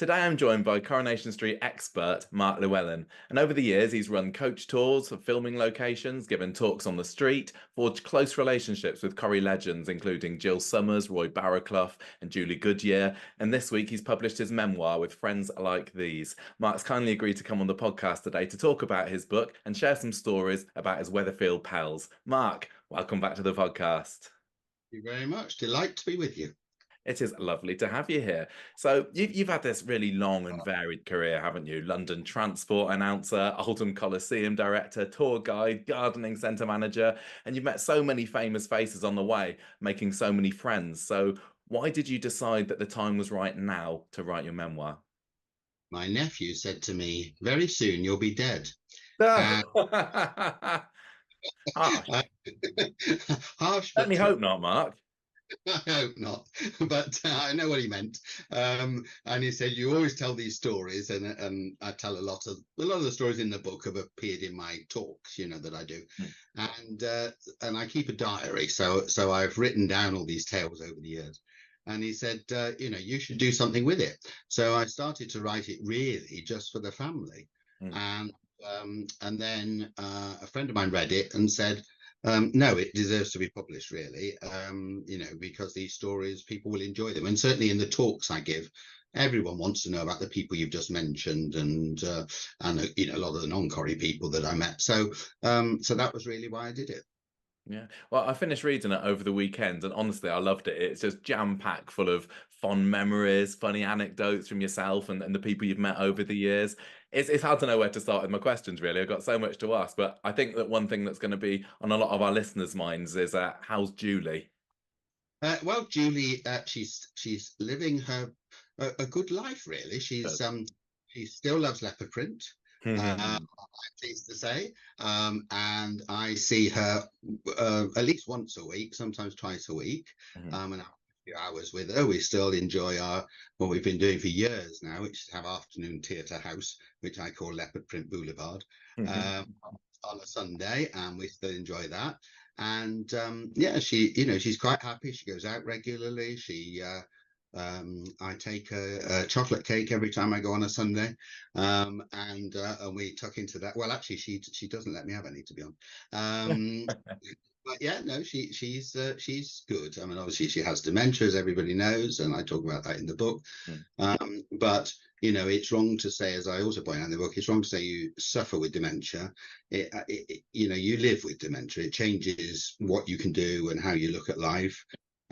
Today I'm joined by Coronation Street expert Mark Llewellin, and over the years he's run coach tours of filming locations, given talks on the street, forged close relationships with Corrie legends including Jill Sommers, Roy Barraclough and Julie Goodyear, and this week he's published his memoir with friends like these. Mark's kindly agreed to come on the podcast today to talk about his book and share some stories about his Weatherfield pals. Mark, welcome back to the podcast. Thank you very much. Delight to be with you. It is lovely to have you here. So you've had this really long and varied career, haven't you? London transport announcer, Oldham Coliseum director, tour guide, gardening centre manager, and you've met so many famous faces on the way, making so many friends. So why did you decide that the time was right now to write your memoir? My nephew said to me, very soon you'll be dead. Harsh. Harsh, Let but me true. hope not, Mark. I hope not, but I know what he meant. And he said, "You always tell these stories," and I tell a lot of the stories in the book have appeared in my talks, that I do, and I keep a diary, so I've written down all these tales over the years. And he said, you should do something with it. So I started to write it really just for the family, and then a friend of mine read it and said, no, it deserves to be published, really, because these stories, people will enjoy them. And certainly in the talks I give, everyone wants to know about the people you've just mentioned and a lot of the non-Corrie people that I met. So that was really why I did it. Yeah, well, I finished reading it over the weekend, and honestly, I loved it. It's just jam-packed full of fond memories, funny anecdotes from yourself and the people you've met over the years. It's hard to know where to start with my questions, really. I've got so much to ask, but I think that one thing that's going to be on a lot of our listeners' minds is how's Julie? Well, Julie, she's living a good life, really. She still loves leopard print. I'm pleased to say, and I see her at least once a week, sometimes twice a week, and I have a few hours with her. We still enjoy what we've been doing for years now, which is have afternoon theatre house, which I call Leopard Print Boulevard, on a Sunday, and we still enjoy that. And she's quite happy. She goes out regularly. I take a chocolate cake every time I go on a Sunday, and we tuck into that. Well, actually, she doesn't let me have any, to be honest. But yeah, no, she's good. I mean, obviously, she has dementia, as everybody knows, and I talk about that in the book. But it's wrong to say, as I also point out in the book, it's wrong to say you suffer with dementia. You live with dementia. It changes what you can do and how you look at life.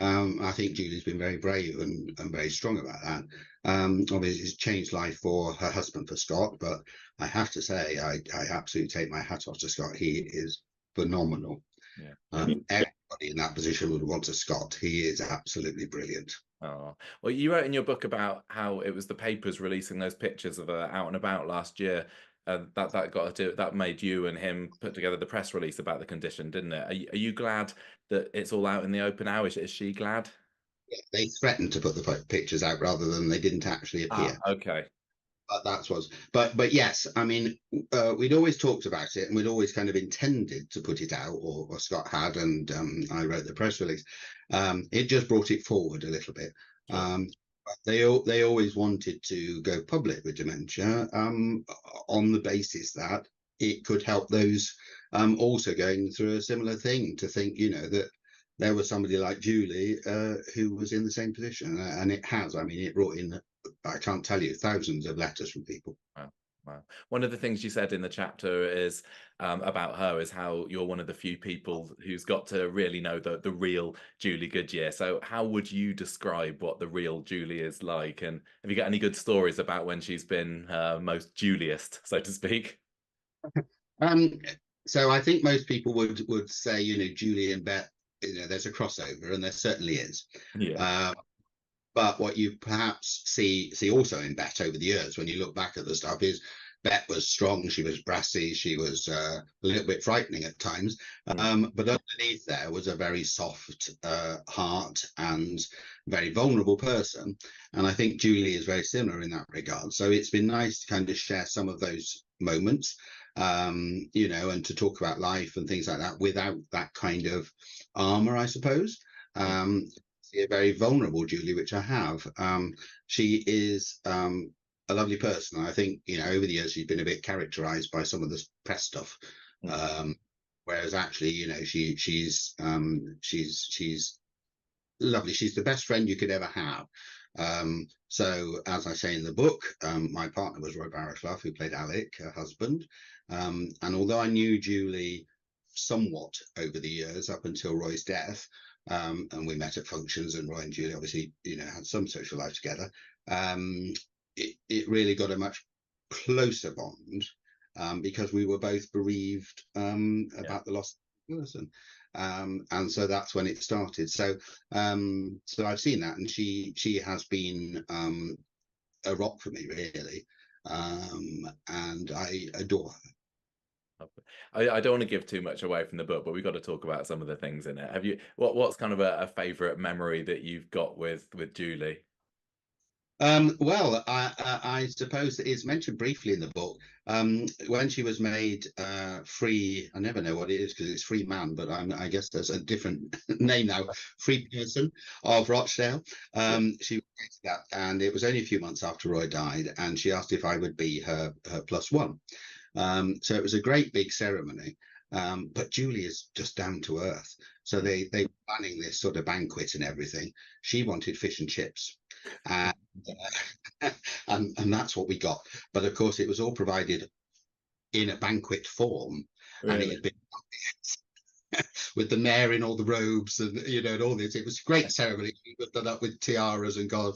I think Julie's been very brave and very strong about that. Obviously, it's changed life for her husband, for Scott, but I have to say, I absolutely take my hat off to Scott. He is phenomenal. Yeah. Everybody in that position would want a Scott. He is absolutely brilliant. Oh, well, you wrote in your book about how it was the papers releasing those pictures of Out and About last year. That made you and him put together the press release about the condition, didn't it? Are you glad that it's all out in the open now? Is she glad? Yeah, they threatened to put the pictures out rather than they didn't actually appear. Okay. But yes, I mean, we'd always talked about it and we'd always kind of intended to put it out, or Scott had, and I wrote the press release. It just brought it forward a little bit. Sure. They always wanted to go public with dementia on the basis that it could help those also going through a similar thing, to think, that there was somebody like Julie who was in the same position, and it has. I mean, it brought in, I can't tell you, thousands of letters from people. Wow. One of the things you said in the chapter is about her is how you're one of the few people who's got to really know the real Julie Goodyear. So how would you describe what the real Julie is like? And have you got any good stories about when she's been most Juliest, so to speak? So I think most people would say, Julie and Bet, there's a crossover, and there certainly is. Yeah. But what you perhaps see also in Bet over the years, when you look back at the stuff, is Bet was strong, she was brassy, she was a little bit frightening at times. But underneath there was a very soft heart and very vulnerable person. And I think Julie is very similar in that regard. So it's been nice to kind of share some of those moments, and to talk about life and things like that without that kind of armor, I suppose. A very vulnerable Julie, which I have. She is a lovely person. I think, over the years she's been a bit characterized by some of the press stuff. Whereas actually, she's lovely. She's the best friend you could ever have. So as I say in the book, my partner was Roy Barraclough, who played Alec, her husband. And although I knew Julie somewhat over the years, up until Roy's death, and we met at functions, and Roy and Julie obviously, had some social life together, it really got a much closer bond, because we were both bereaved about the loss of a person. And so that's when it started. So I've seen that, and she has been a rock for me, really, and I adore her. I don't want to give too much away from the book, but we've got to talk about some of the things in it. Have you what's kind of a favorite memory that you've got with Julie? Well, I suppose that it's mentioned briefly in the book, when she was made free. I never know what it is because it's free man, but I guess there's a different name now. Free person of Rochdale. She was that, and it was only a few months after Roy died, and she asked if I would be her plus one. So it was a great big ceremony. But Julie is just down to earth. So they were planning this sort of banquet and everything. She wanted fish and chips. And that's what we got. But of course, it was all provided in a banquet form, and it had been with the mayor in all the robes, and and all this. It was a great ceremony. It was done up with tiaras and God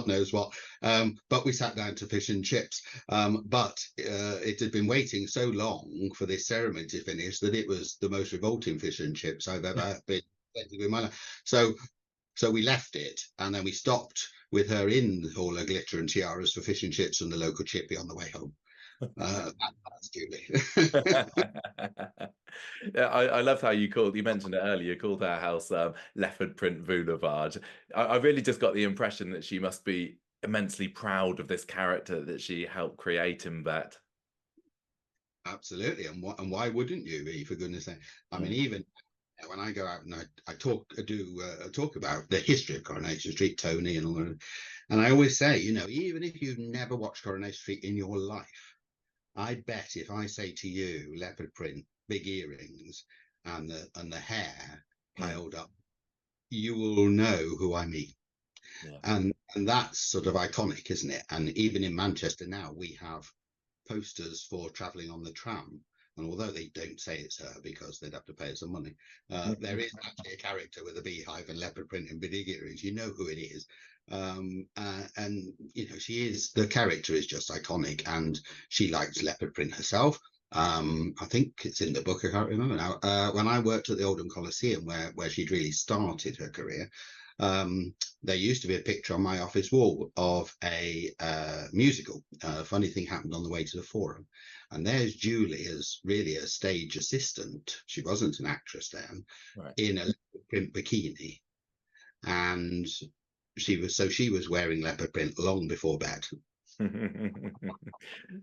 knows what. But we sat down to fish and chips. But it had been waiting so long for this ceremony to finish that it was the most revolting fish and chips I've ever been in my life. So we left it, and then we stopped with her in all her glitter and tiaras for fish and chips and the local chippy on the way home. That's Julie. Yeah, I loved how you mentioned it earlier, you called her house Leopard Print Boulevard. I really just got the impression that she must be immensely proud of this character that she helped create in Bet. Absolutely, and why wouldn't you be, for goodness sake? I mean, even when I go out and I talk about the history of Coronation Street, Tony, and all that, and I always say, even if you've never watched Coronation Street in your life, I bet if I say to you leopard print, big earrings, and the hair piled up, you will know who I mean. And that's sort of iconic, isn't it? And even in Manchester now, we have posters for Travelling on the Tram. And although they don't say it's her because they'd have to pay her some money, there is actually a character with a beehive and leopard print and big earrings. You know who it is. And she is, the character is just iconic, and she likes leopard print herself. I think it's in the book, I can't remember now. When I worked at the Oldham Coliseum, where she'd really started her career, there used to be a picture on my office wall of a musical. A funny thing happened on the way to the Forum, and there's Julie as really a stage assistant. She wasn't an actress then, in a print bikini, and she was wearing leopard print long before bed.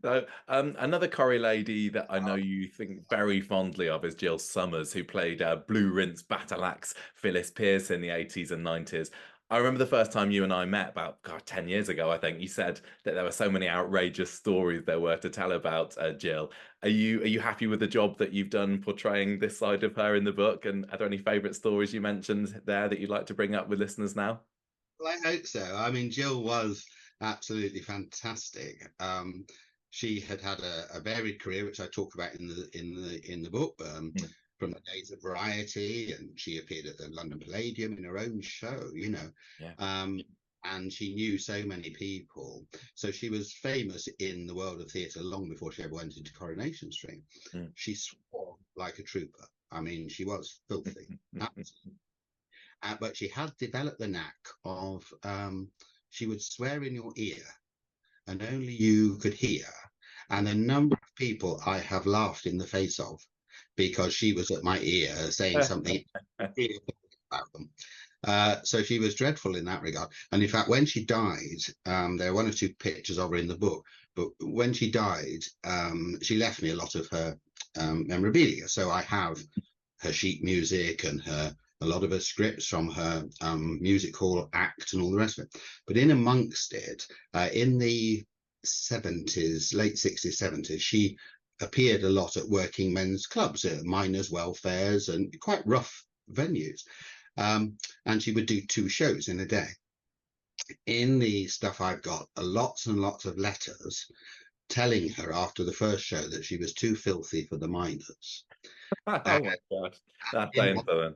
So another Corrie lady that I know you think very fondly of is Jill Summers, who played Blue Rinse Battle Axe Phyllis Pierce in the 80s and 90s. I remember the first time you and I met about 10 years ago, I think. You said that there were so many outrageous stories there were to tell about Jill. Are you happy with the job that you've done portraying this side of her in the book? And are there any favourite stories you mentioned there that you'd like to bring up with listeners now? Well, I hope so. I mean, Jill was absolutely fantastic. She had a varied career, which I talk about in the book, from the days of Variety, and she appeared at the London Palladium in her own show, and she knew so many people. So she was famous in the world of theatre long before she ever went into Coronation Street. She swore like a trooper. I mean, she was filthy. But she had developed the knack of, she would swear in your ear and only you could hear. And a number of people I have laughed in the face of because she was at my ear saying something about them. So she was dreadful in that regard. And in fact, when she died, there are one or two pictures of her in the book, but when she died, she left me a lot of her memorabilia. So I have her sheet music and a lot of her scripts from her music hall act and all the rest of it. But in amongst it, in the 70s, late 60s, 70s, she appeared a lot at working men's clubs, at miners' welfares, and quite rough venues. And she would do 2 shows in a day. In the stuff I've got, are lots and lots of letters telling her after the first show that she was too filthy for the miners. And, Oh my gosh, that's painful.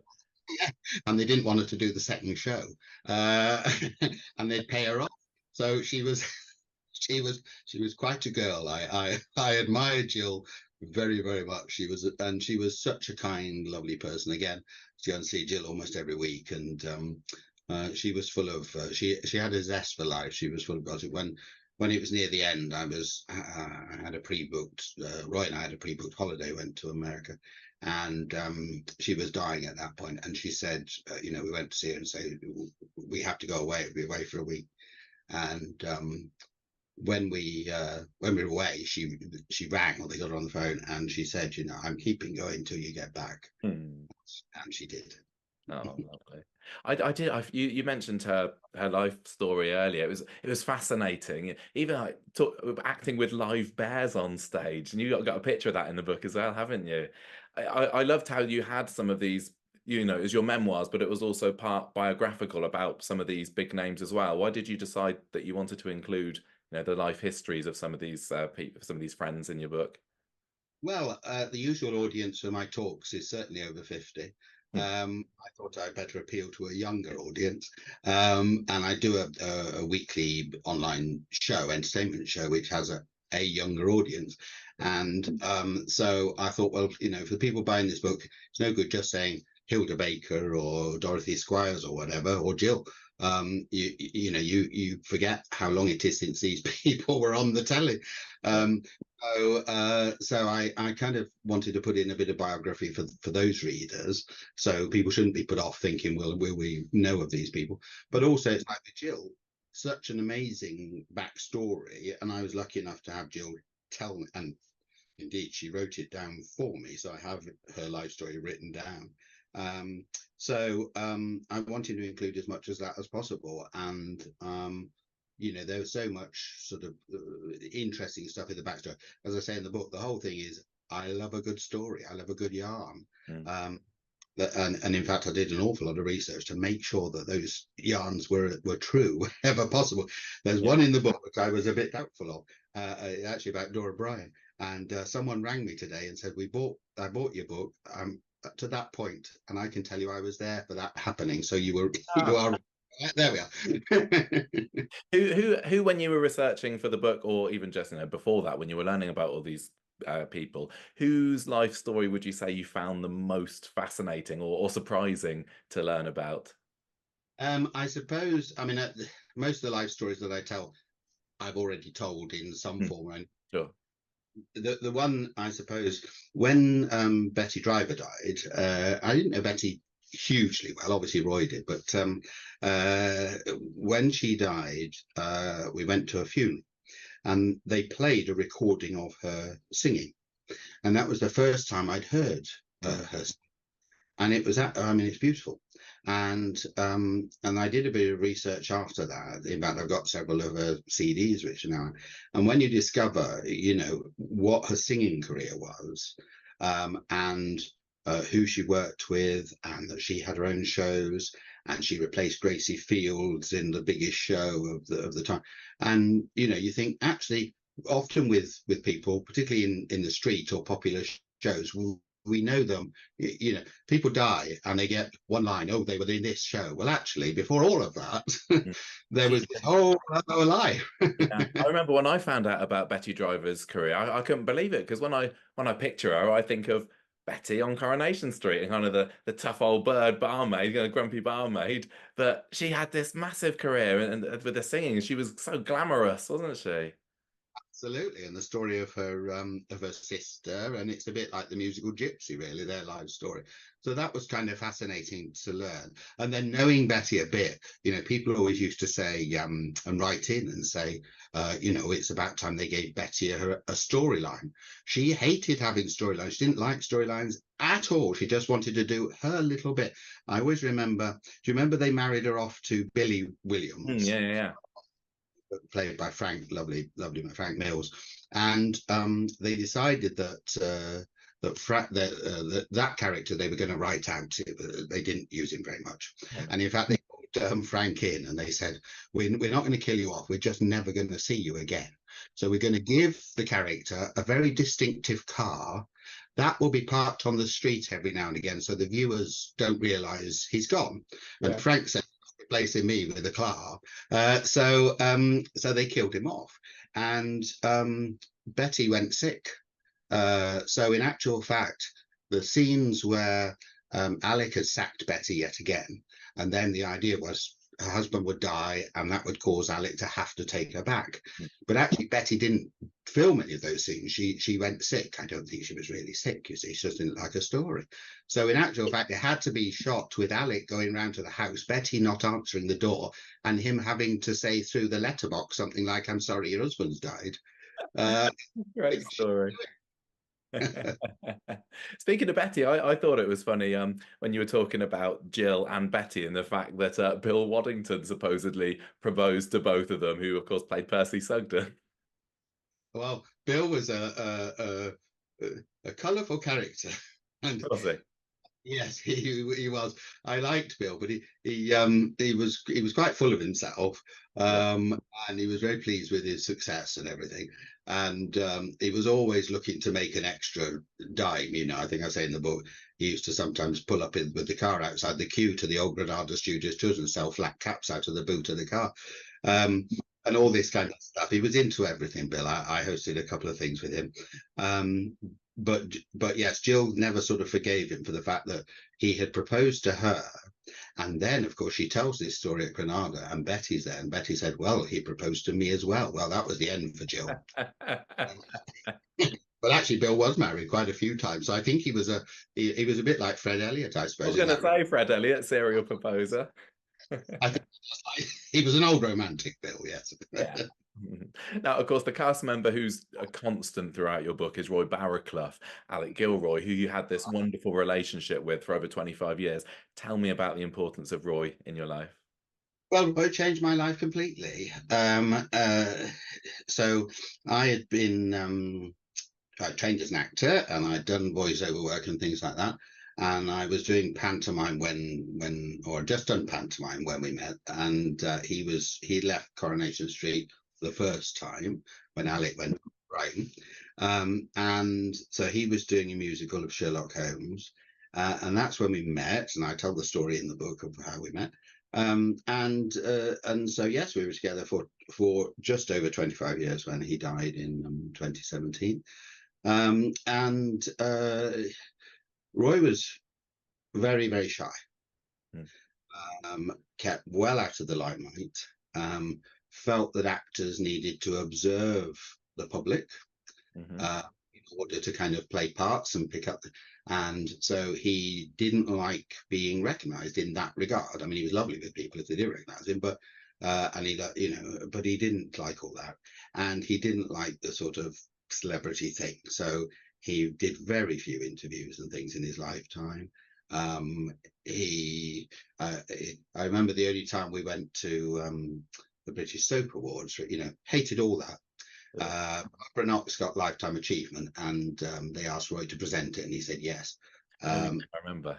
and they didn't want her to do the second show, and they'd pay her off. So she was, she was quite a girl. I admired Jill very, very much. She was such a kind, lovely person. Again, you go and see Jill almost every week, and she was full of she had a zest for life. She was full of gossip. When it was near the end, I had a pre-booked Roy and I had a pre-booked holiday, went to America, and she was dying at that point, and she said, we went to see her and say, we have to go away, we'll be away for a week. And when we were away, she rang, or they got her on the phone, and she said, I'm keeping going till you get back. And she did. Oh, lovely. I did. You mentioned her life story earlier. It was fascinating. Even like acting with live bears on stage, and you got a picture of that in the book as well, haven't you? I loved how you had some of these. It was your memoirs, but it was also part biographical about some of these big names as well. Why did you decide that you wanted to include, the life histories of some of these people, some of these friends in your book? Well, the usual audience for my talks is certainly over 50. I thought I'd better appeal to a younger audience. And I do a weekly online show, entertainment show, which has a younger audience. And so I thought, well, for the people buying this book, it's no good just saying Hilda Baker or Dorothy Squires or whatever, or Jill. You forget how long it is since these people were on the telly. So I kind of wanted to put in a bit of biography for those readers, so people shouldn't be put off thinking, well, will we know of these people? But also, it's like with Jill, such an amazing backstory, and I was lucky enough to have Jill tell me, and indeed she wrote it down for me, so I have her life story written down. I wanted to include as much as that as possible, and there was so much sort of interesting stuff in the backstory. As I say in the book, the whole thing is, I love a good story. I love a good yarn. And in fact, I did an awful lot of research to make sure that those yarns were true wherever possible. There's one in the book which I was a bit doubtful of, actually about Dora Bryan. And someone rang me today and said, I bought your book to that point, and I can tell you I was there for that happening. So you are. There we are. Who, when you were researching for the book, or even just before that, when you were learning about all these people, whose life story would you say you found the most fascinating or surprising to learn about? I suppose, most of the life stories that I tell, I've already told in some form. Sure. The one, I suppose, when Betty Driver died, I didn't know Betty hugely well. Obviously Roy did, but when she died, we went to a funeral, and they played a recording of her singing, and that was the first time I'd heard her sing. And it was it's beautiful. And I did a bit of research after that. In fact, I've got several of her CDs which are now, and when you discover what her singing career was, and who she worked with, and that she had her own shows, and she replaced Gracie Fields in the biggest show of the time. And you think, actually, often with people, particularly in the street or popular shows, we know them. People die and they get one line, oh, they were in this show. Well, actually, before all of that, there was this whole other life. I remember when I found out about Betty Driver's career, I couldn't believe it, because when I picture her, I think of Betty on Coronation Street and kind of the tough old bird barmaid, grumpy barmaid. But she had this massive career, and with the singing, she was so glamorous, wasn't she? Absolutely, and the story of her sister, and it's a bit like the musical Gypsy, really, their life story. So that was kind of fascinating to learn. And then knowing Betty a bit, people always used to say and write in and say, it's about time they gave Betty a storyline. She hated having storylines. She didn't like storylines at all. She just wanted to do her little bit. I always remember. Do you remember they married her off to Billy Williams? Yeah. played by Frank, lovely Frank Mills, and they decided that that character they were going to write out. They didn't use him very much, and in fact they called Frank in and they said, we're not going to kill you off, we're just never going to see you again. So we're going to give the character a very distinctive car that will be parked on the street every now and again, so the viewers don't realise he's gone. Yeah. And Frank said, replacing me with a car. So they killed him off, and Betty went sick. So in actual fact, the scenes where Alec had sacked Betty yet again, and then the idea was her husband would die and that would cause Alec to have to take her back. But actually Betty didn't film any of those scenes. She went sick. I don't think she was really sick, you see. She just didn't like her story. So in actual fact, it had to be shot with Alec going round to the house, Betty not answering the door, and him having to say through the letterbox something like, "I'm sorry, your husband's died." Great story. Speaking of Betty, I thought it was funny when you were talking about Jill and Betty and the fact that Bill Waddington supposedly proposed to both of them, who of course played Percy Sugden. Well, Bill was a colourful character, and was he? Yes, he was. I liked Bill, but he was quite full of himself, and he was very pleased with his success and everything. And he was always looking to make an extra dime. You know, I think I say in the book, he used to sometimes pull up with the car outside the queue to the old Granada Studios tours and sell flat caps out of the boot of the car, and all this kind of stuff. He was into everything, Bill. I hosted a couple of things with him. But yes, Jill never sort of forgave him for the fact that he had proposed to her, and then of course she tells this story at Granada, and Betty's there, and Betty said, "Well, he proposed to me as well." Well, that was the end for Jill. But actually, Bill was married quite a few times. So I think he was a bit like Fred Elliott, I suppose. I was going to say Fred Elliott, serial proposer. I think he was an old romantic, Bill. Yes. Yeah. Now, of course, the cast member who's a constant throughout your book is Roy Barraclough, Alec Gilroy, who you had this wonderful relationship with for over 25 years. Tell me about the importance of Roy in your life. Well, Roy changed my life completely. So I had been I trained as an actor, and I'd done voiceover work and things like that. And I was doing pantomime or just done pantomime when we met. And he left Coronation Street the first time when Alec went to Brighton, and so he was doing a musical of Sherlock Holmes, and that's when we met. And I tell the story in the book of how we met, and so yes, we were together for just over 25 years when he died in 2017, and Roy was very, very shy, kept well out of the limelight, felt that actors needed to observe the public in order to kind of play parts and pick up. And so he didn't like being recognized in that regard. I mean, he was lovely with people if they did recognize him, but but he didn't like all that. And he didn't like the sort of celebrity thing. So he did very few interviews and things in his lifetime. I remember the only time we went to the British Soap Awards, hated all that. Barbara Knox got Lifetime Achievement, and they asked Roy to present it, and he said yes. I remember.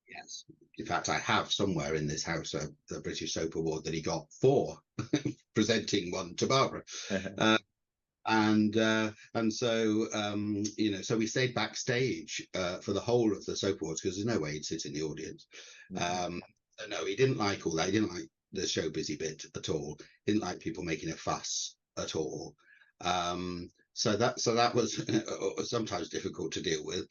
Yes. In fact, I have somewhere in this house the British Soap Award that he got for presenting one to Barbara. And so so we stayed backstage for the whole of the Soap Awards because there's no way he'd sit in the audience. No, he didn't like all that. He didn't like the show busy bit at all. He didn't like people making a fuss at all. So that was sometimes difficult to deal with.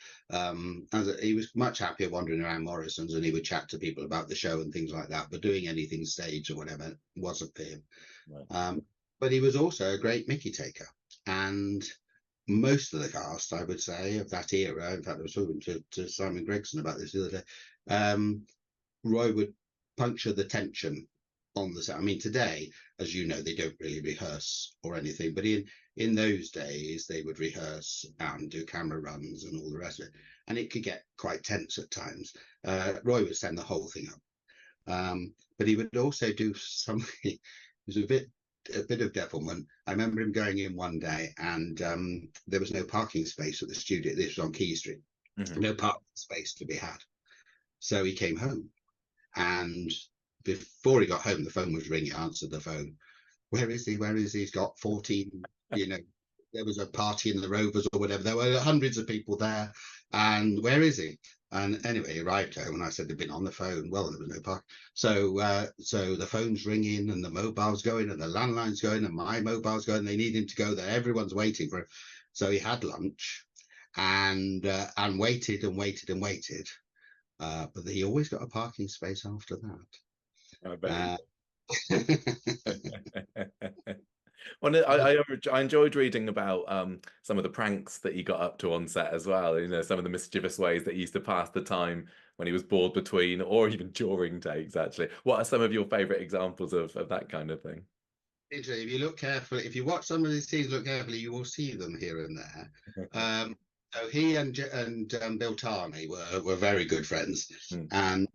As he was much happier wandering around Morrison's, and he would chat to people about the show and things like that. But doing anything stage or whatever wasn't for him. Right. But he was also a great Mickey taker. And most of the cast, I would say, of that era, in fact, I was talking to Simon Gregson about this the other day, Roy would puncture the tension on the set. I mean, today, as you know, they don't really rehearse or anything, but in those days, they would rehearse and do camera runs and all the rest of it. And it could get quite tense at times. Roy would send the whole thing up. But he would also do something, it was a bit bit of devilment. I remember him going in one day, and there was no parking space at the studio. This was on Key Street. No parking space to be had. So he came home, and before he got home, the phone was ringing. I answered the phone. Where is he? Where is he? He's got 14, there was a party in the Rovers or whatever. There were hundreds of people there. And where is he? And anyway, he arrived home, and I said they'd been on the phone. Well, there was no park. So the phone's ringing, and the mobile's going, and the landline's going, and my mobile's going. They need him to go there. Everyone's waiting for him. So he had lunch and waited and waited and waited. But he always got a parking space after that. I bet. Well, I enjoyed reading about some of the pranks that he got up to on set as well. Some of the mischievous ways that he used to pass the time when he was bored between or even during takes, actually. What are some of your favourite examples of that kind of thing? Interesting. If you look carefully, if you watch some of these scenes, look carefully, you will see them here and there. So he and Bill Tarney were very good friends, and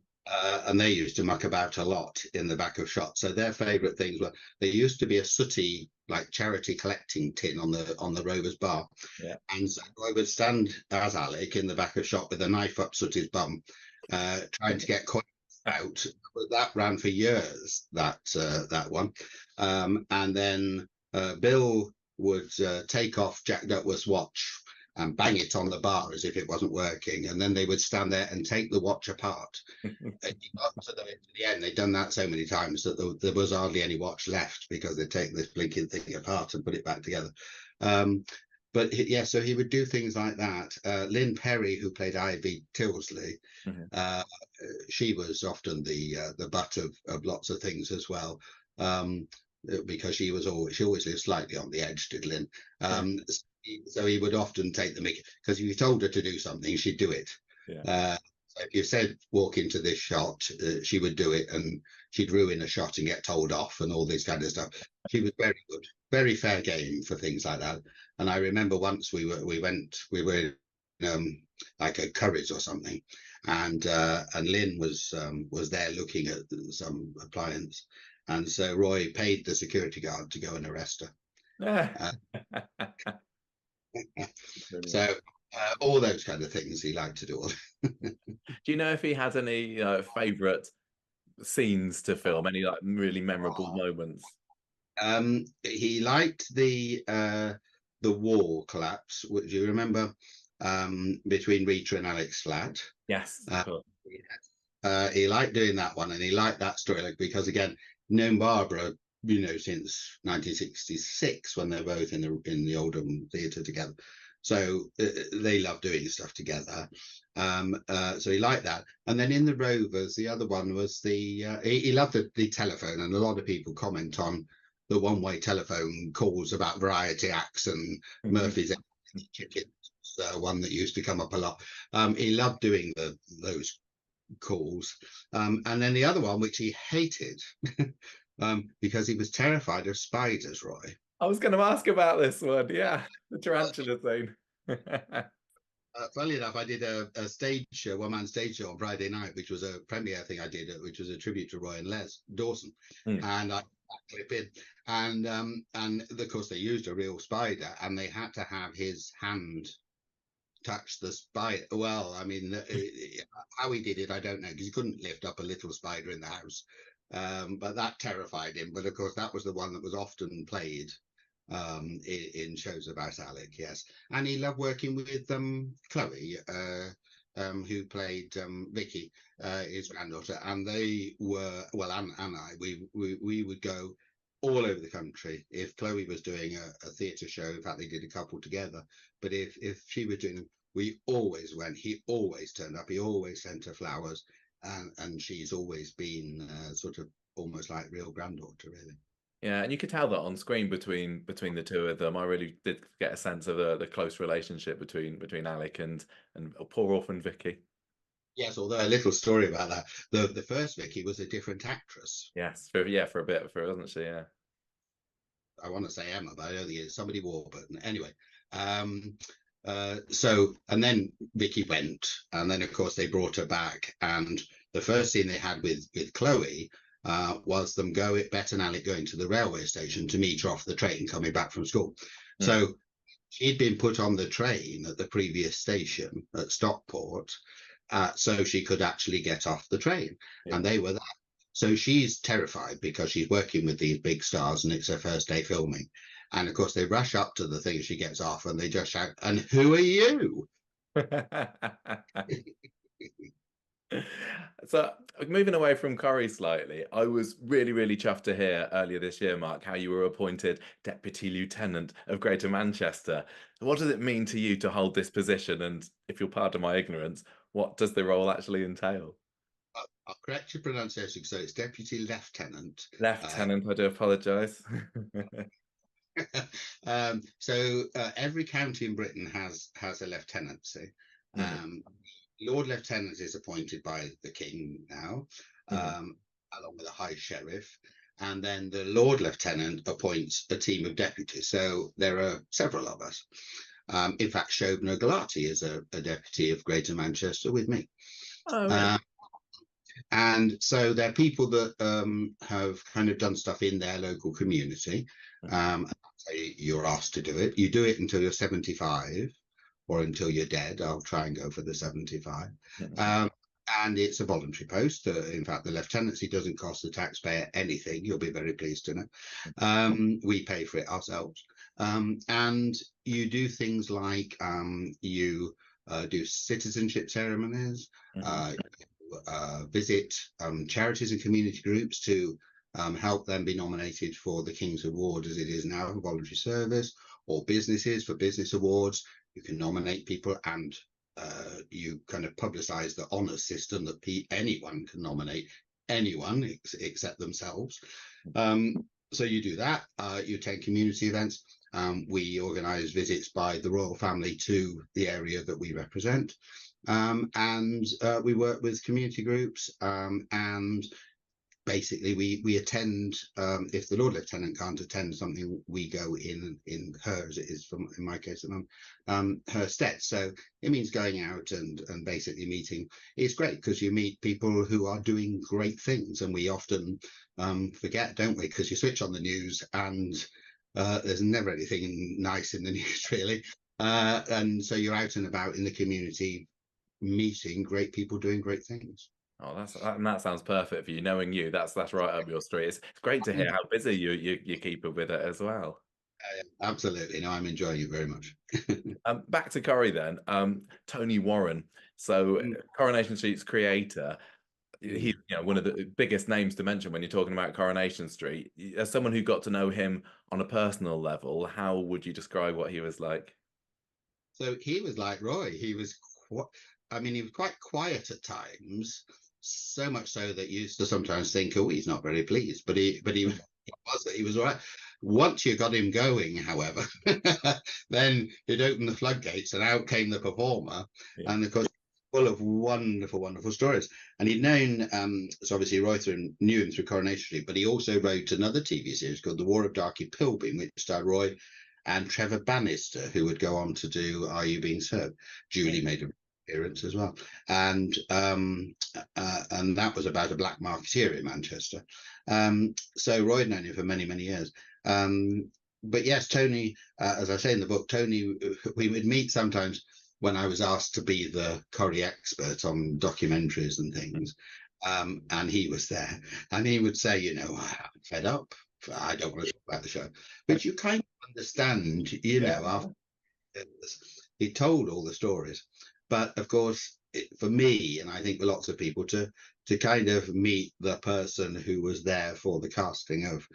they used to muck about a lot in the back of shots. So their favourite things were, there used to be a sooty, like, charity collecting tin on the Rovers bar, and so I would stand as Alec in the back of shot with a knife up Sooty's bum, trying to get coins out. But that ran for years, that one, and then Bill would take off Jack Duckworth's watch and bang it on the bar as if it wasn't working, and then they would stand there and take the watch apart. Up to the end, they'd done that so many times that there was hardly any watch left, because they'd take this blinking thing apart and put it back together. But yeah, so he would do things like that. Lynn Perry, who played Ivy Tilsley, she was often the butt of lots of things as well, because she always lived slightly on the edge, did Lynn. So he would often take the mickey, because if you told her to do something, she'd do it. So if you said walk into this shot, she would do it, and she'd ruin a shot and get told off and all this kind of stuff. She was very good, very fair game for things like that. And I remember once we were like a Curry's or something, and Lynn was there looking at some appliance, and so Roy paid the security guard to go and arrest her. So all those kind of things he liked to do. Do you know if he had any favourite scenes to film, any like really memorable moments? He liked the wall collapse. Do you remember between Rita and Alec's flat? Yes. He liked doing that one, and he liked that story, because again, known Barbara, since 1966, when they're both in the Oldham Theatre together. So they love doing stuff together. So he liked that. And then in the Rovers, the other one was he loved the telephone, and a lot of people comment on the one-way telephone calls about variety acts and Murphy's Chicken, one that used to come up a lot. He loved doing those calls. And then the other one, which he hated, because he was terrified of spiders, Roy. I was going to ask about this one. Yeah, the tarantula scene. Funnily enough, I did a one-man stage show on Friday night, which was a premiere thing I did, which was a tribute to Roy and Les Dawson. And I clip in, and of course they used a real spider, and they had to have his hand touch the spider. Well, I mean, how he did it, I don't know, because he couldn't lift up a little spider in the house. But that terrified him. But of course, that was the one that was often played in shows about Alec. Yes, and he loved working with Chloe, who played Vicky, his granddaughter, and they were and I. We would go all over the country if Chloe was doing a theatre show. In fact, they did a couple together. But if she was doing, we always went. He always turned up. He always sent her flowers. And she's always been sort of almost like real granddaughter, really. Yeah, and you could tell that on screen between the two of them. I really did get a sense of the close relationship between Alec and poor orphan Vicky. Yes, although a little story about that. The first Vicky was a different actress. Yes, for a bit, wasn't she? Yeah. I want to say Emma, but I don't think it's somebody Warburton. Anyway, so, and then Vicky went, and then of course they brought her back, and the first scene they had with Chloe, was them Bet and Alec going to the railway station to meet her off the train coming back from school. Mm. So she'd been put on the train at the previous station at Stockport, so she could actually get off the train, Yeah. and they were there. So she's terrified because she's working with these big stars and it's her first day filming. And of course, they rush up to the thing she gets off and they just shout, "And who are you?" So moving away from Corrie slightly, I was really, really chuffed to hear earlier this year, Mark, how you were appointed Deputy Lieutenant of Greater Manchester. What does it mean to you to hold this position? And if you'll pardon my ignorance, what does the role actually entail? I'll correct your pronunciation, so it's Deputy Lieutenant. Lieutenant, I do apologise. Every county in Britain has a lieutenancy. Mhm. Lord Lieutenant is appointed by the King now, Mhm. along with a High Sheriff, and then the Lord Lieutenant appoints a team of deputies. So there are several of us. In fact, Shobna Gulati is a deputy of Greater Manchester with me. Oh, really? Uh, and so they're people that have kind of done stuff in their local community. So you're asked to do it. You do it until you're 75 or until you're dead. I'll try and go for the 75. Mhm. And it's a voluntary post. In fact, the lieutenancy doesn't cost the taxpayer anything. You'll be very pleased to know. We pay for it ourselves. And you do things like you do citizenship ceremonies, Mhm. uh, visit charities and community groups to help them be nominated for the King's Award, as it is now, for voluntary service, or businesses for business awards. You can nominate people, and you kind of publicize the honour system that anyone can nominate anyone except themselves. So you do that. You attend community events. We organise visits by the royal family to the area that we represent. And we work with community groups, and basically we attend. If the Lord Lieutenant can't attend something, we go in her, as it is in my case, her stead. So it means going out and basically meeting. It's great because you meet people who are doing great things, and we often forget, don't we? Because you switch on the news and there's never anything nice in the news, really. And so you're out and about in the community, meeting great people doing great things. Oh, that sounds perfect for you. Knowing you, that's right up your street. It's great to hear how busy you keep up with it as well. Absolutely. No, I'm enjoying it very much. Back to Corrie then. Tony Warren. So Mm, Coronation Street's creator. He's mm. one of the biggest names to mention when you're talking about Coronation Street. As someone who got to know him on a personal level, how would you describe what he was like? So he was like Roy. I mean, he was quite quiet at times, so much so that you used to sometimes think, oh, he's not very pleased. He was all right. Once you got him going, however, then it opened the floodgates and out came the performer. Yeah. And of course, full of wonderful, wonderful stories. And he'd known, so obviously Roy knew him through Coronation Street, but he also wrote another TV series called The War of Darky Pilbeam, which starred Roy and Trevor Bannister, who would go on to do Are You Being Served? Julie made an appearance as well, and that was about a black marketeer in Manchester. So Roy had known him for many, many years. But yes, Tony, as I say in the book, Tony, we would meet sometimes when I was asked to be the Corrie expert on documentaries and things. And he was there, and he would say, I'm fed up. I don't want to talk about the show, but you kind of understand, Yeah. after he told all the stories. But of course, for me, and I think for lots of people, to kind of meet the person who was there for the casting of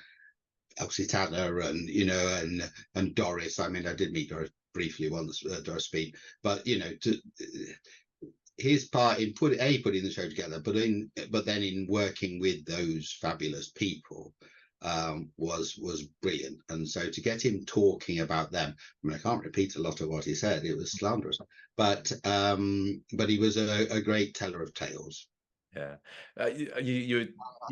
Elsie Tanner and and Doris. I mean, I did meet Doris briefly once, Doris Speed, but his part in putting the show together, but then in working with those fabulous people was brilliant. And so to get him talking about them, I mean, I can't repeat a lot of what he said; it was slanderous. But he was a great teller of tales. Yeah. You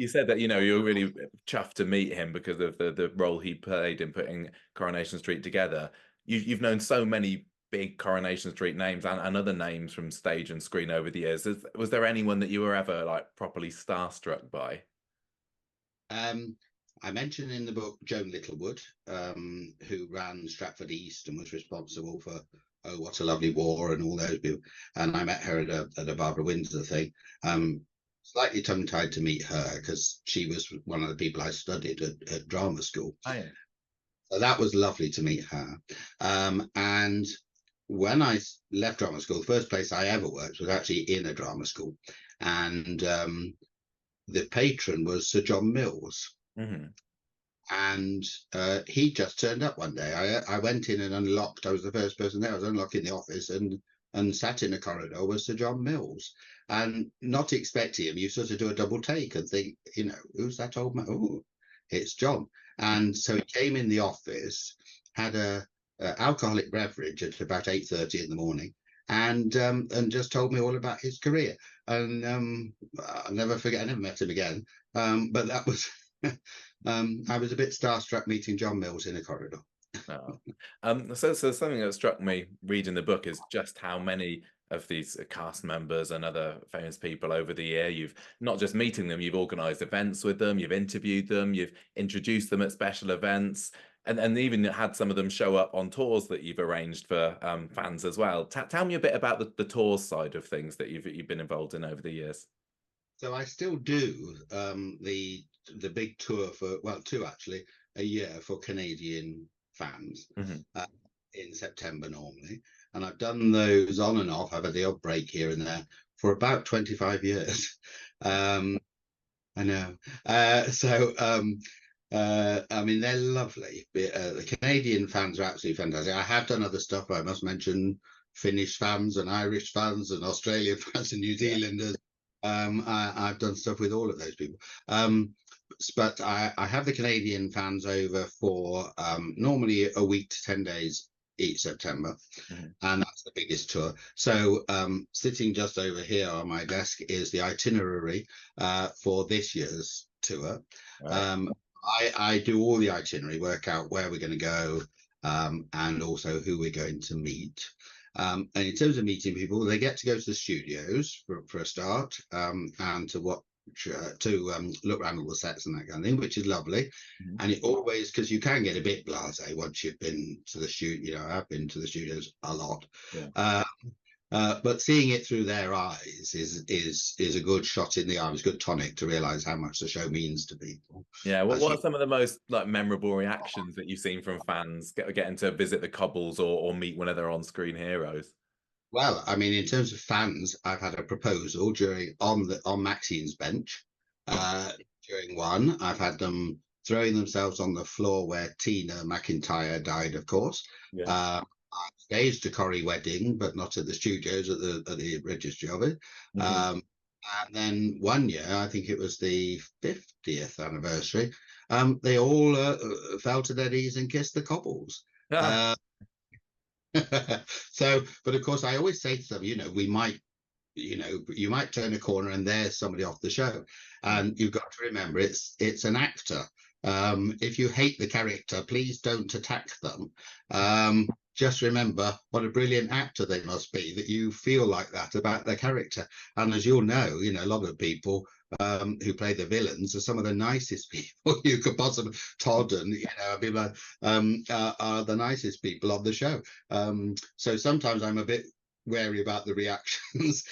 said that, you were really chuffed to meet him because of the role he played in putting Coronation Street together. You've known so many big Coronation Street names and other names from stage and screen over the years. Was there anyone that you were ever like properly starstruck by? I mentioned in the book Joan Littlewood, who ran Stratford East and was responsible for Oh What a Lovely War and all those people. And I met her at a Barbara Windsor thing. Slightly tongue-tied to meet her because she was one of the people I studied at drama school. Oh, yeah. So that was lovely to meet her. And when I left drama school, the first place I ever worked was actually in a drama school. And the patron was Sir John Mills. Mm-hmm. And he just turned up one day. I went in and unlocked. I was the first person there. I was unlocking the office and sat in a corridor was Sir John Mills. And not expecting him, you sort of do a double take and think, who's that old man? Oh, it's John. And so he came in the office, had a alcoholic beverage at about 8:30 in the morning, and just told me all about his career. And I'll never forget. I never met him again. But that was. I was a bit starstruck meeting John Mills in a corridor. Oh. So something that struck me reading the book is just how many of these cast members and other famous people over the year, you've not just meeting them, you've organised events with them, you've interviewed them, you've introduced them at special events, and even had some of them show up on tours that you've arranged for fans as well. Tell me a bit about the tours side of things that you've been involved in over the years. So I still do the big tour for, well, two actually a year for Canadian fans. Mm-hmm. In September normally, and I've done those on and off. I've had the odd break here and there for about 25 years. I know. I mean, they're lovely. The Canadian fans are absolutely fantastic. I have done other stuff. I must mention Finnish fans and Irish fans and Australian fans and New Zealanders. I've done stuff with all of those people. But I have the Canadian fans over for normally a week to 10 days each September. Mm-hmm. And that's the biggest tour. So sitting just over here on my desk is the itinerary for this year's tour. Right. I do all the itinerary, work out where we're going to go, and also who we're going to meet. And in terms of meeting people, they get to go to the studios for a start, and to look around all the sets and that kind of thing, which is lovely. Mm-hmm. And it always, because you can get a bit blasé once you've been to the studio. I've been to the studios a lot. Yeah. But seeing it through their eyes is a good shot in the arm. It's a good tonic to realise how much the show means to people. Yeah, what are some of the most memorable reactions that you've seen from fans getting to visit the cobbles or meet one of their on-screen heroes? Well, I mean, in terms of fans, I've had a proposal on Maxine's bench. During one, I've had them throwing themselves on the floor where Tina McIntyre died, of course. Yeah. I staged a Corrie wedding, but not at the studios, at the registry of it. Mm-hmm. And then one year, I think it was the 50th anniversary, they all fell to their knees and kissed the cobbles. Ah. So, but of course, I always say to them, you might turn a corner and there's somebody off the show. And you've got to remember, it's an actor. If you hate the character, please don't attack them. Just remember what a brilliant actor they must be, that you feel like that about their character. And as you'll know, a lot of people who play the villains are some of the nicest people you could possibly. Todd and people are the nicest people on the show. So sometimes I'm a bit wary about the reactions.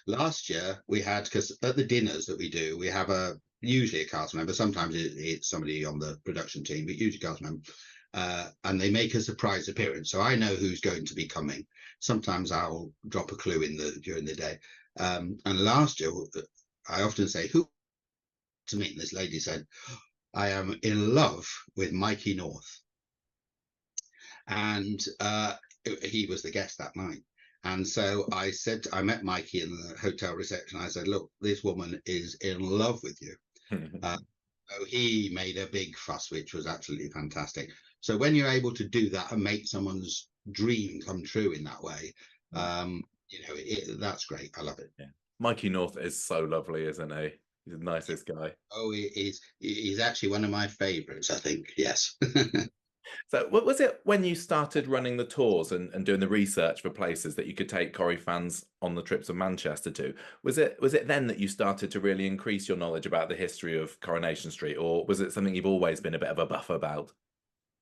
Last year we had, because at the dinners that we do, we have usually a cast member. Sometimes it's somebody on the production team, but usually a cast member. And they make a surprise appearance, so I know who's going to be coming. Sometimes I'll drop a clue during the day. And last year, I often say, "Who to meet?" And this lady said, "I am in love with Mikey North," and he was the guest that night. And so I met Mikey in the hotel reception. I said, "Look, this woman is in love with you." So he made a big fuss, which was absolutely fantastic. So when you're able to do that and make someone's dream come true in that way, that's great. I love it. Yeah. Mikey North is so lovely, isn't he? He's the nicest guy. Oh, he's actually one of my favorites, I think. Yes. So, what was it when you started running the tours and doing the research for places that you could take Corrie fans on the trips of Manchester to? Was it then that you started to really increase your knowledge about the history of Coronation Street, or was it something you've always been a bit of a buff about?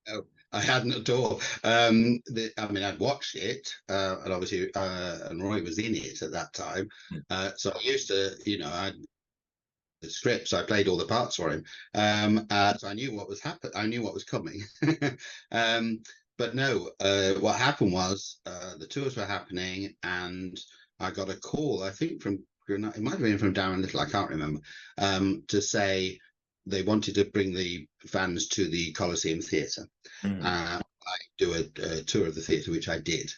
No, I hadn't at all. I mean, I'd watched it, and obviously, and Roy was in it at that time. Mm. So I used to, I the scripts. I played all the parts for him, so I knew what was happening. I knew what was coming. um, but no, what happened was the tours were happening, and I got a call. I think from it might have been from Darren Little. I can't remember. To say they wanted to bring the fans to the Coliseum Theatre. Mm. I do a tour of the theatre, which I did,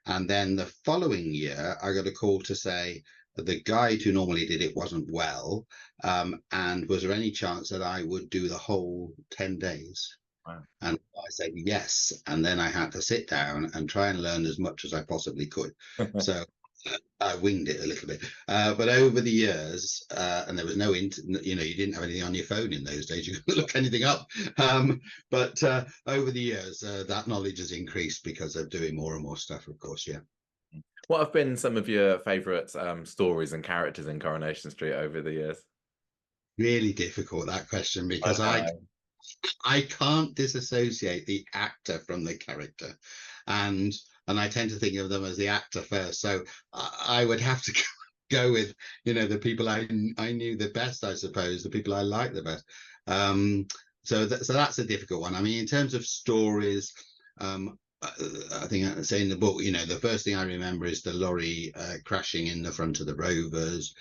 and then the following year, I got a call to say the guide who normally did it wasn't well, and was there any chance that I would do the whole 10 days? Wow. And I said yes. And then I had to sit down and try and learn as much as I possibly could. So I winged it a little bit. But over the years, and there was no, you didn't have anything on your phone in those days. You couldn't look anything up. But over the years, that knowledge has increased because of doing more and more stuff, of course. Yeah. What have been some of your favourite stories and characters in Coronation Street over the years? Really difficult, that question, I because know. I can't disassociate the actor from the character, and I tend to think of them as the actor first. So I would have to go with the people I knew the best, I suppose, the people I like the best. So that's a difficult one. I mean, in terms of stories, I think I say in the book, the first thing I remember is the lorry crashing in the front of the Rovers.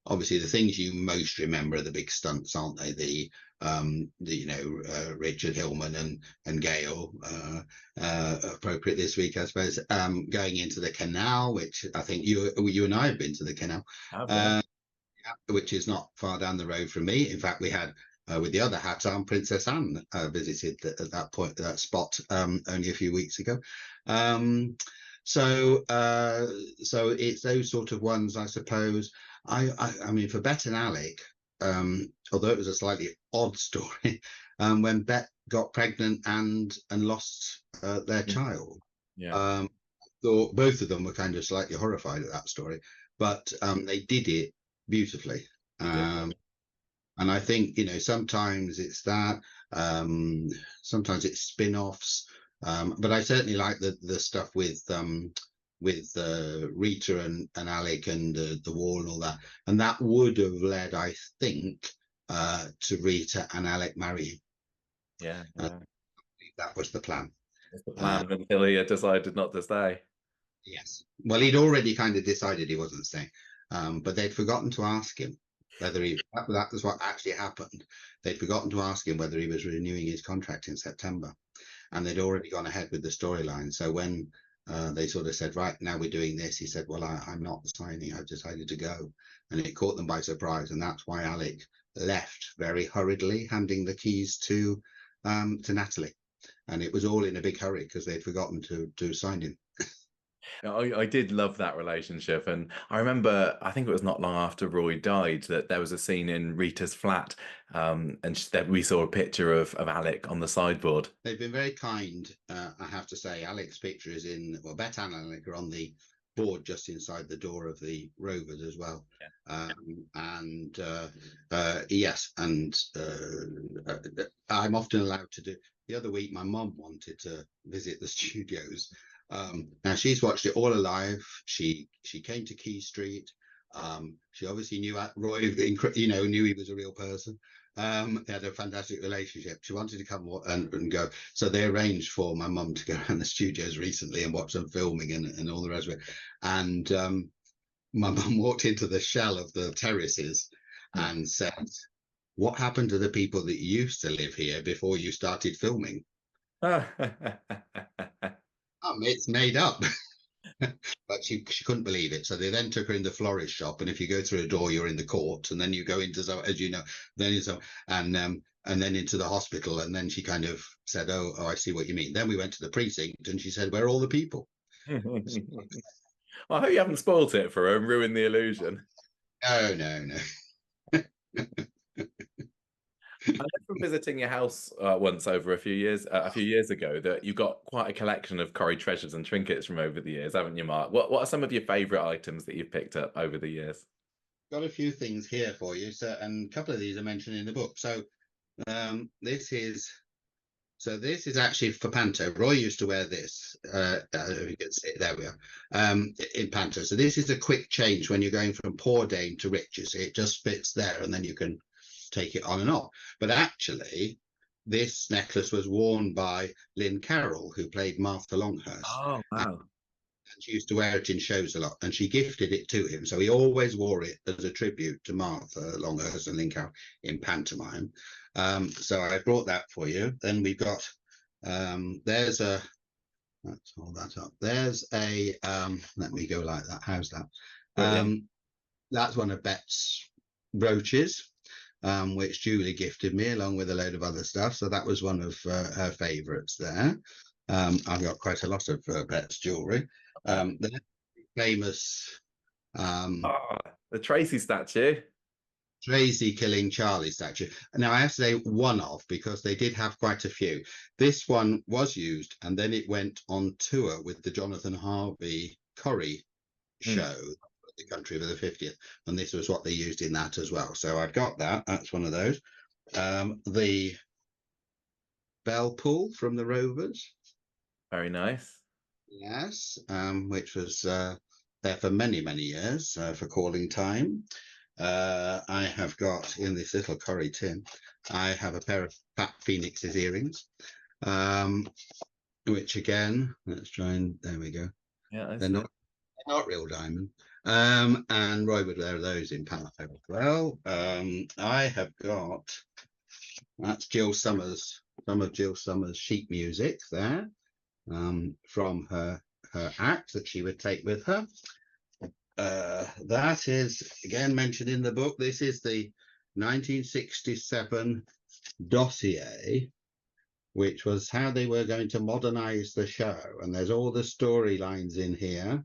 Obviously, the things you most remember are the big stunts, aren't they? Richard Hillman and Gale, appropriate this week, I suppose. Going into the canal, which I think you and I have been to the canal, Have, yeah. uh, which is not far down the road from me. In fact, we had. With the other hat on, Princess Anne visited at that spot only a few weeks ago. So it's those sort of ones, I suppose. I mean, for Bet and Alec, although it was a slightly odd story, when Bet got pregnant and lost their Mm. child, Yeah. thought both of them were kind of slightly horrified at that story, but they did it beautifully. They did. And I think, sometimes it's that, sometimes it's spin-offs. But I certainly like the stuff with Rita and Alec and the wall and all that. And that would have led, I think, to Rita and Alec marrying. Yeah, Uh, yeah. that was the plan. It's the Uh, plan until he decided not to stay. yes. Well, he'd already kind of decided he wasn't staying, but they'd forgotten to ask him whether that was what actually happened. They'd forgotten to ask him whether he was renewing his contract in September, and they'd already gone ahead with the storyline. So when they sort of said, right, now we're doing this, he said, well, I'm not signing. I've decided to go. And it caught them by surprise. And that's why Alec left very hurriedly, handing the keys to Natalie. And it was all in a big hurry because they'd forgotten to sign him. I did love that relationship, and I remember I think it was not long after Roy died that there was a scene in Rita's flat, and we saw a picture of Alec on the sideboard. They've been very kind, I have to say. Alec's picture is Beth and Alec are on the board just inside the door of the Rovers as well. Yeah. And yes, and I'm often allowed to do. The other week, my mum wanted to visit the studios. Now she's watched it all her life. She came to Key Street. She obviously knew Roy, knew he was a real person. They had a fantastic relationship. She wanted to come and go. So they arranged for my mum to go around the studios recently and watch some filming and all the rest of it. And my mum walked into the shell of the terraces Mm. and said, what happened to the people that used to live here before you started filming? It's made up. But she couldn't believe it. So they then took her in the florist shop, and if you go through a door, you're in the court, and then you go into, so as you know, and then into the hospital, and then she kind of said, "Oh, I see what you mean." Then we went to the precinct, and she said, "Where are all the people?" Well, I hope you haven't spoilt it for her and ruined the illusion. No, no, no. I know from visiting your house once over a few years ago, that you got quite a collection of Corrie treasures and trinkets from over the years, haven't you, Mark? What are some of your favourite items that you've picked up over the years? Got a few things here for you. So, and a couple of these are mentioned in the book. So, this is this is actually for Panto. Roy used to wear this. You can see, there we are. In Panto. So this is a quick change when you're going from poor dame to rich. You see, it just fits there, and then you can take it on and off. But actually, this necklace was worn by Lynn Carroll, who played Martha Longhurst. Oh, wow. And she used to wear it in shows a lot, and she gifted it to him. So he always wore it as a tribute to Martha Longhurst and Lynn Carroll in pantomime. So I brought that for you. Then we've got there's a let's hold that up. There's a let me go like that. How's that? Brilliant. That's one of Bet's brooches, which Julie gifted me along with a load of other stuff. So that was one of her favourites there. I've got quite a lot of Bet's jewellery. The famous The Tracy statue. Tracy killing Charlie statue. Now I have to say one of, because they did have quite a few. This one was used, and then it went on tour with the Jonathan Harvey Corrie show, the country for the 50th, and this was what they used in that as well. So I've got that. That's one of those. The bell pull from the Rovers. Very nice. Yes, which was there for many, many years for calling time. I have got in this little Corrie tin, I have a pair of Fat Phoenix's earrings, which again, let's try and there we go. Yeah, they're not real diamond. And Roy would wear those in Panto as well. I have got that's Jill Summers, some of Jill Summers' sheet music there. From her act that she would take with her. That is again mentioned in the book. This is the 1967 dossier, which was how they were going to modernize the show. And there's all the storylines in here.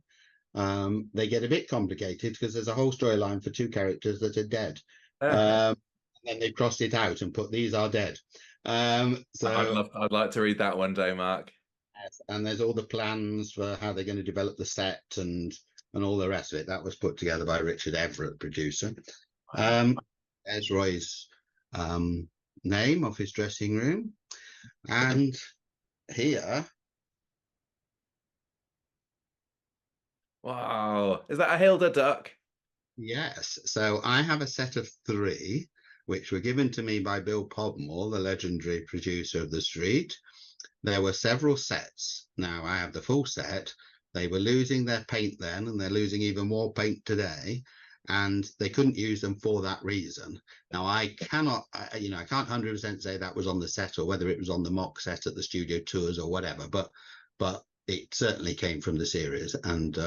They get a bit complicated because there's a whole storyline for two characters that are dead. And then they crossed it out and put these are dead. So I'd like to read that one day, Mark. And there's all the plans for how they're going to develop the set and all the rest of it. That was put together by Richard Everett, producer. There's Roy's name of his dressing room. And here. Wow. Is that a Hilda duck? Yes. So I have a set of 3, which were given to me by Bill Podmore, the legendary producer of The Street. There were several sets. Now I have the full set. They were losing their paint then, and they're losing even more paint today. And they couldn't use them for that reason. Now I cannot, I can't 100% say that was on the set or whether it was on the mock set at the studio tours or whatever. But it certainly came from the series. And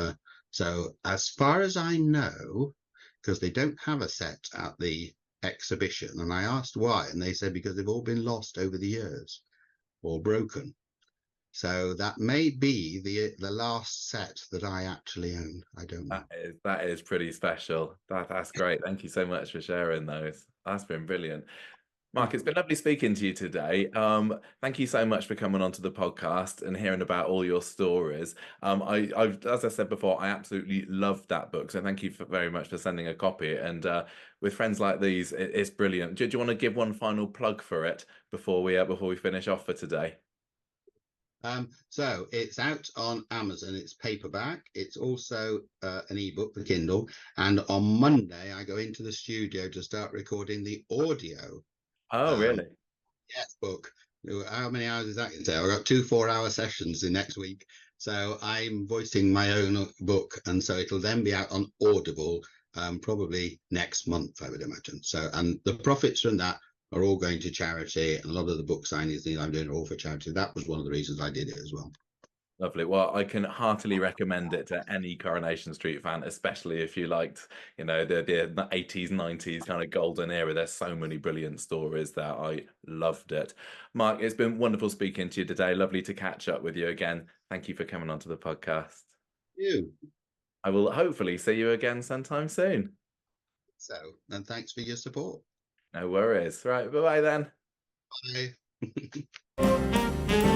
so as far as I know, because they don't have a set at the exhibition, and I asked why, and they said because they've all been lost over the years or broken. So that may be the last set that I actually own. I don't know. That is pretty special. That's great. Thank you so much for sharing those. That's been brilliant. Mark, it's been lovely speaking to you today. Thank you so much for coming onto the podcast and hearing about all your stories. I've, as I said before, I absolutely loved that book. So thank you very much for sending a copy. And with friends like these, it's brilliant. Do you want to give one final plug for it before we finish off for today? So it's out on Amazon. It's paperback. It's also an ebook for Kindle. And on Monday, I go into the studio to start recording the audio. Oh, really? Yes, book. How many hours is that going to take? I've got 2 4-hour sessions in next week. So I'm voicing my own book. And so it'll then be out on Audible probably next month, I would imagine. So, and the profits from that are all going to charity, and a lot of the book signings that I'm doing are all for charity. That was one of the reasons I did it as well. Lovely. Well, I can heartily recommend it to any Coronation Street fan, especially if you liked, the 80s, 90s kind of golden era. There's so many brilliant stories there. I loved it. Mark, it's been wonderful speaking to you today. Lovely to catch up with you again. Thank you for coming onto the podcast. You. I will hopefully see you again sometime soon. So, and thanks for your support. No worries. Right, bye-bye then. Bye.